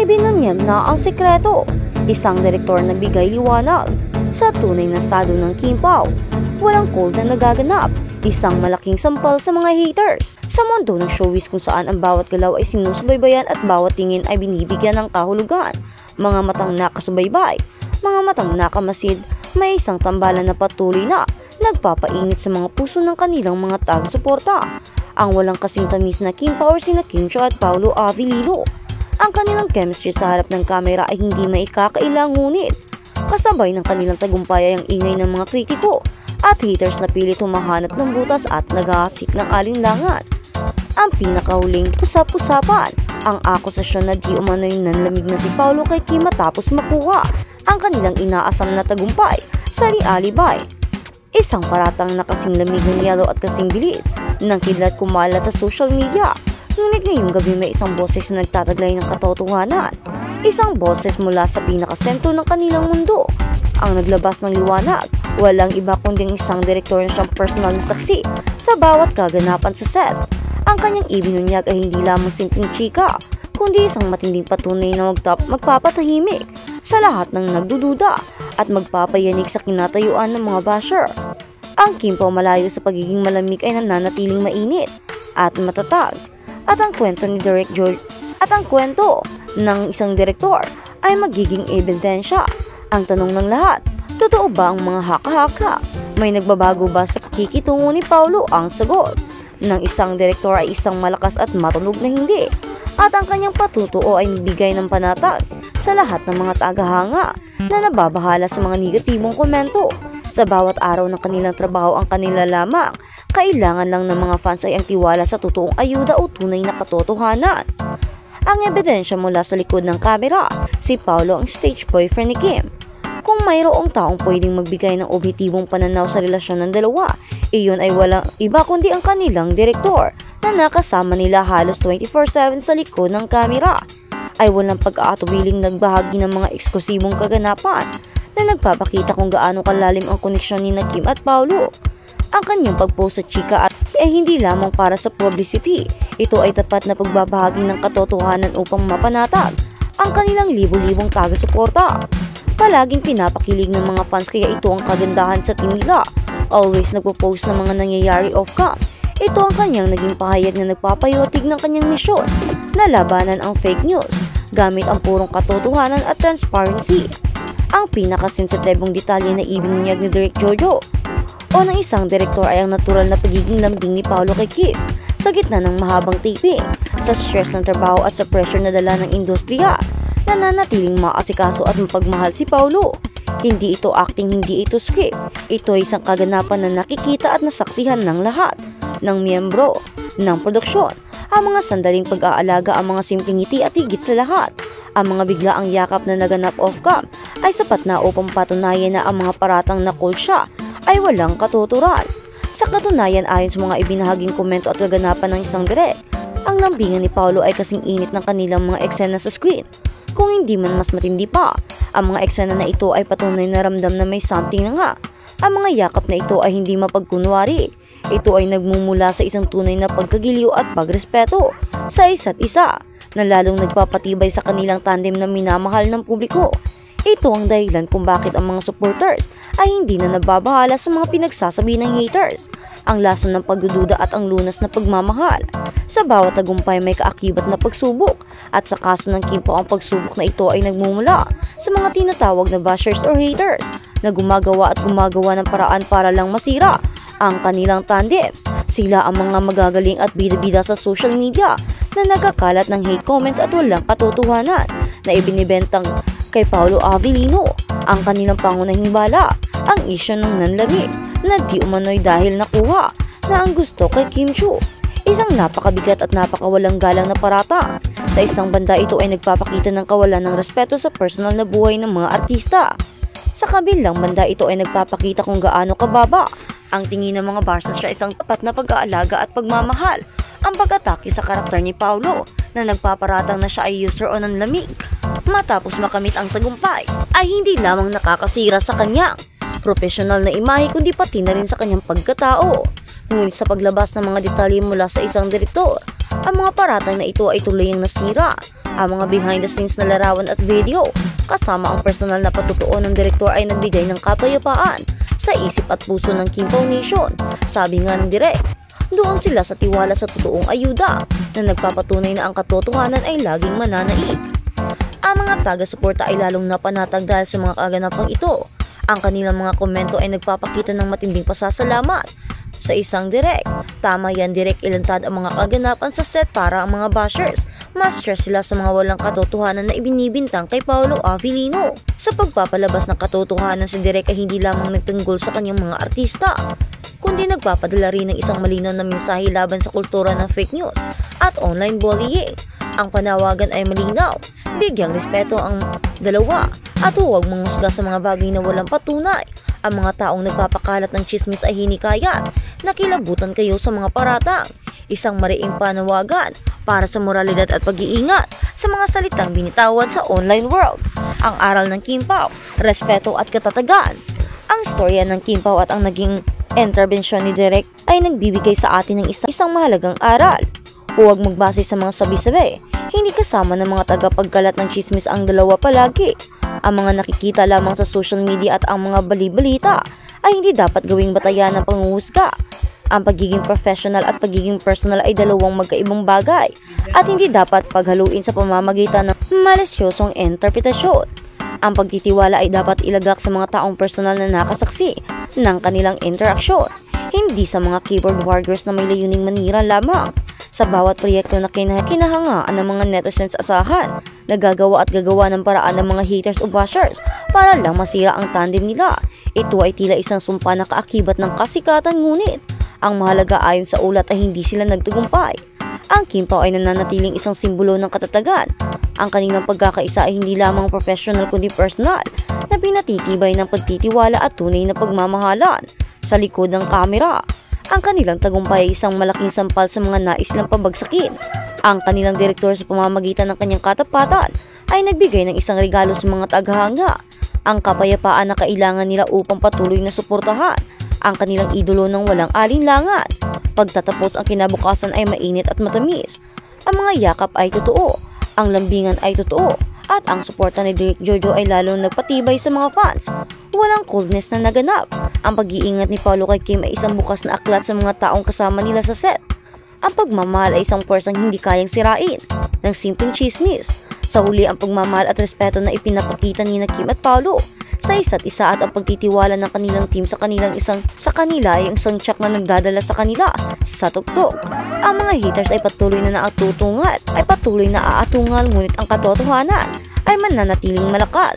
ibinunyag na ang sekreto. Isang direktor na bigay liwanag sa tunay na estado ng Kim Pao. Walang cold na nagaganap. Isang malaking sampal sa mga haters sa mundo ng showbiz kung saan ang bawat galaw ay sinusubaybayan at bawat tingin ay binibigyan ng kahulugan. Mga matang nakasubaybay, mga matang nakamasid, may isang tambalan na patuloy na nagpapainit sa mga puso ng kanilang mga taga-suporta. Ang walang kasing tamis na Kim Pao sina Kim Chiu at Paolo Avellino. Ang kanilang chemistry sa harap ng kamera ay hindi maikakailang, ngunit kasabay ng kanilang tagumpay ay ang ingay ng mga kritiko at haters na pilit humahanap ng butas at naghahasik ng alinlangan. Ang pinakahuling usap-usapan, ang akusasyon na di umano'y nanlamig na si Paolo kay Kim matapos makuha ang kanilang inaasam na tagumpay sa realibay. Isang paratang na kasing lamig ng yelo at kasing bilis ng kidlat kumalat sa social media. Ngunit ngayong gabi may isang boses na nagtataglay ng katotohanan. Isang boses mula sa pinakasentro ng kanilang mundo. Ang naglabas ng liwanag, walang iba kundi isang direktor na siyang personal na saksi sa bawat kaganapan sa set. Ang kanyang ibinunyag ay hindi lamang simpleng chika, kundi isang matinding patunay na magpapatahimik sa lahat ng nagdududa at magpapayanig sa kinatayuan ng mga basher. Ang Kim Pao malayo sa pagiging malamig ay nananatiling mainit at matatag. At ang kwento ni Direk George at ang kwento ng isang direktor ay magiging ebidensya. Ang tanong ng lahat, totoo ba ang mga haka-haka? May nagbabago ba sa pakikitungo ni Paolo? Ang sagot ng isang direktor ay isang malakas at matunog na hindi. At ang kanyang patutuo ay nagbigay ng panatag sa lahat ng mga tagahanga na nababahala sa mga negatibong komento. Sa bawat araw ng kanilang trabaho ang kanila lamang. Kailangan lang ng mga fans ay ang tiwala sa totoong ayuda o tunay na katotohanan. Ang ebidensya mula sa likod ng kamera, si Paolo ang stage boyfriend ni Kim. Kung mayroong taong pwedeng magbigay ng objektibong pananaw sa relasyon ng dalawa, iyon ay walang iba kundi ang kanilang direktor na nakasama nila halos 24/7 sa likod ng kamera. Ay walang pag-aatubiling nagbahagi ng mga eksklusibong kaganapan na nagpapakita kung gaano kalalim ang koneksyon ni Kim at Paolo. Ang kanyang pag-post sa chika at ay hindi lamang para sa publicity. Ito ay tapat na pagbabahagi ng katotohanan upang mapanatag ang kanilang libo-libong taga-suporta. Palaging pinapakilig ng mga fans kaya ito ang kagandahan sa team nila. Always nagpo-post ng mga nangyayari off-cam. Ito ang kanyang naging pahayag na nagpapayotig ng kanyang misyon na labanan ang fake news gamit ang purong katotohanan at transparency. Ang pinakasensitibong detalye na ibinunyag ni Direk Jojo o ng isang direktor ay ang natural na pagiging lambing ni Paolo kay Kim sa gitna ng mahabang taping, sa stress ng trabaho at sa pressure na dala ng industriya. Nananatiling maasikaso at mapagmahal si Paolo. Hindi ito acting, hindi ito script. Ito ay isang kaganapan na nakikita at nasaksihan ng lahat ng miyembro ng produksyon. Ang mga sandaling pag-aalaga, ang mga simpleng ngiti at higit sa lahat, ang mga biglaang yakap na naganap off-cam ay sapat na upang patunayan na ang mga paratang na cool siya ay walang katuturan. Sa katunayan, ayon sa mga ibinahaging komento at kaganapan ng isang direk, ang lambingan ni Paolo ay kasing init ng kanilang mga eksena sa screen. Kung hindi man mas matindi pa, ang mga eksena na ito ay patunay na ramdam na may something na nga. Ang mga yakap na ito ay hindi mapagkunwari. Ito ay nagmumula sa isang tunay na pagkagiliw at pagrespeto sa isa't isa na lalong nagpapatibay sa kanilang tandem na minamahal ng publiko. Ito ang dahilan kung bakit ang mga supporters ay hindi na nababahala sa mga pinagsasabi ng haters. Ang lason ng pagdududa at ang lunas na pagmamahal. Sa bawat tagumpay may kaakibat na pagsubok, at sa kaso ng Kim Pao ang pagsubok na ito ay nagmumula sa mga tinatawag na bashers or haters na gumagawa ng paraan para lang masira ang kanilang tandem. Sila ang mga magagaling at bida-bida sa social media na nagkakalat ng hate comments at walang katotohanan na ibinibentang kay Paolo Avellino. Ang kanilang pangunahing bala, ang isyu ng nanlamig na di umano'y dahil nakuha na ang gusto kay Kim Chiu. Isang napakabigat at napakawalang galang na parata. Sa isang banda, ito ay nagpapakita ng kawalan ng respeto sa personal na buhay ng mga artista. Sa kabilang banda, ito ay nagpapakita kung gaano kababa ang tingin ng mga bashers sa isang tapat na pag-aalaga at pagmamahal. Ang pag-atake sa karakter ni Paolo na nagpaparatang na siya ay user o nanlamig matapos makamit ang tagumpay ay hindi lamang nakakasira sa kanyang profesional na imahe kundi pati na rin sa kanyang pagkatao. Ngunit sa paglabas ng mga detalye mula sa isang direktor, ang mga paratang na ito ay tuluyang nasira Ang mga behind the scenes na larawan at video kasama ang personal na patutuo ng direktor ay nagbigay ng kapayapaan sa isip at puso ng Kim Pao Nation. Sabi nga ng direk, doon sila sa tiwala sa totoong ayuda na nagpapatunay na ang katotohanan ay laging mananaig. Ang mga taga-suporta ay lalong napanatag dahil sa mga kaganapang ito. Ang kanilang mga komento ay nagpapakita ng matinding pasasalamat sa isang direk. Tama yan direk, ilantad ang mga kaganapan sa set para ang mga bashers ma-stress sila sa mga walang katotohanan na ibinibintang kay Paolo Avellino. Sa pagpapalabas ng katotohanan, si direk ay hindi lamang nagtanggol sa kanyang mga artista, kundi nagpapadala rin ng isang malinaw na mensahe laban sa kultura ng fake news at online bullying. Ang panawagan ay malinaw, bigyang respeto ang dalawa at huwag manghusga sa mga bagay na walang patunay. Ang mga taong nagpapakalat ng chismis ay hinikayat na kilabutan kayo sa mga paratang. Isang mariing panawagan para sa moralidad at pag-iingat sa mga salitang binitawan sa online world. Ang aral ng Kim Pao, respeto at katatagan. Ang storya ng Kim Pao at ang naging interbensyon ni Direk ay nagbibigay sa atin ng isang mahalagang aral. Huwag magbase sa mga sabi-sabi. Hindi kasama ng mga tagapagkalat ng chismis ang dalawa palagi. Ang mga nakikita lamang sa social media at ang mga bali-balita ay hindi dapat gawing batayan ng panghuhusga. Ang pagiging professional at pagiging personal ay dalawang magkaibang bagay at hindi dapat paghaluin sa pamamagitan ng malisyosong interpretasyon. Ang pagtitiwala ay dapat ilagak sa mga taong personal na nakasaksi ng kanilang interaksyon, hindi sa mga keyboard warriors na may layuning manira lamang. Sa bawat proyekto na kinahangaan ng mga netizens, asahan na gagawa at gagawa ng paraan ng mga haters o bashers para lang masira ang tandem nila. Ito ay tila isang sumpa na kaakibat ng kasikatan, ngunit ang mahalaga ayon sa ulat ay hindi sila nagtagumpay. Ang Kim Pao ay nananatiling isang simbolo ng katatagan. Ang kanilang pagkakaisa ay hindi lamang professional kundi personal na pinatitibay ng pagtitiwala at tunay na pagmamahalan sa likod ng kamera. Ang kanilang tagumpay ay isang malaking sampal sa mga nais nilang pabagsakin. Ang kanilang direktor sa pamamagitan ng kanyang katapatan ay nagbigay ng isang regalo sa mga tagahanga, ang kapayapaan na kailangan nila upang patuloy na suportahan ang kanilang idolo ng walang alinlangan. Pagtatapos, ang kinabukasan ay mainit at matamis. Ang mga yakap ay totoo, ang lambingan ay totoo, at ang suporta ni Direk Jojo ay lalong nagpatibay sa mga fans. Walang coldness na naganap. Ang pag-iingat ni Paolo kay Kim ay isang bukas na aklat sa mga taong kasama nila sa set. Ang pagmamahal ay isang puwersang hindi kayang sirain ng simpleng chismis. Sa huli, ang pagmamahal at respeto na ipinapakita ni Kim at Paolo sa isa't isa at ang pagtitiwala ng kanilang team sa kanila ay isang tiyak na nagdadala sa kanila sa tuktok. Ang mga haters ay patuloy na aatungal, ngunit ang katotohanan ay mananatiling malakas.